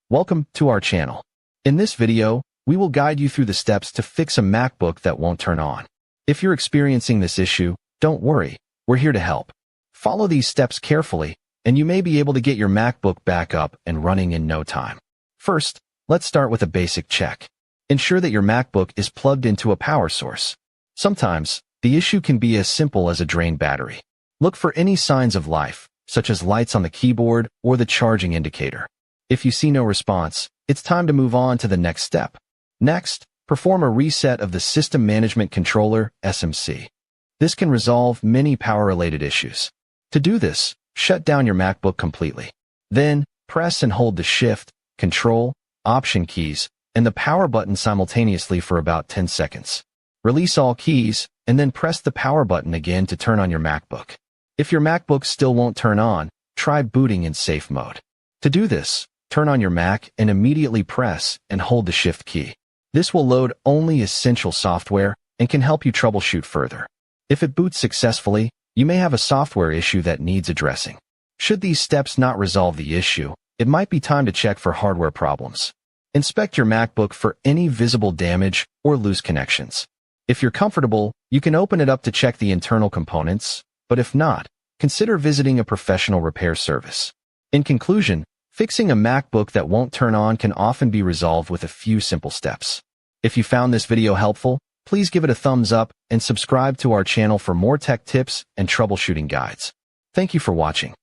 Welcome to our channel. In this video, we will guide you through the steps to fix a MacBook that won't turn on. If you're experiencing this issue, don't worry, we're here to help. Follow these steps carefully, and you may be able to get your MacBook back up and running in no time. First, let's start with a basic check. Ensure that your MacBook is plugged into a power source. Sometimes, the issue can be as simple as a drained battery. Look for any signs of life, such as lights on the keyboard or the charging indicator. If you see no response, it's time to move on to the next step. Next, perform a reset of the System Management Controller (SMC). This can resolve many power-related issues. To do this, shut down your MacBook completely. Then, press and hold the Shift, Control, Option keys, and the power button simultaneously for about 10 seconds. Release all keys, and then press the power button again to turn on your MacBook. If your MacBook still won't turn on, try booting in safe mode. To do this, turn on your Mac and immediately press and hold the Shift key. This will load only essential software and can help you troubleshoot further. If it boots successfully, you may have a software issue that needs addressing. Should these steps not resolve the issue, it might be time to check for hardware problems. Inspect your MacBook for any visible damage or loose connections. If you're comfortable, you can open it up to check the internal components, but if not, consider visiting a professional repair service. In conclusion, fixing a MacBook that won't turn on can often be resolved with a few simple steps. If you found this video helpful, please give it a thumbs up and subscribe to our channel for more tech tips and troubleshooting guides. Thank you for watching.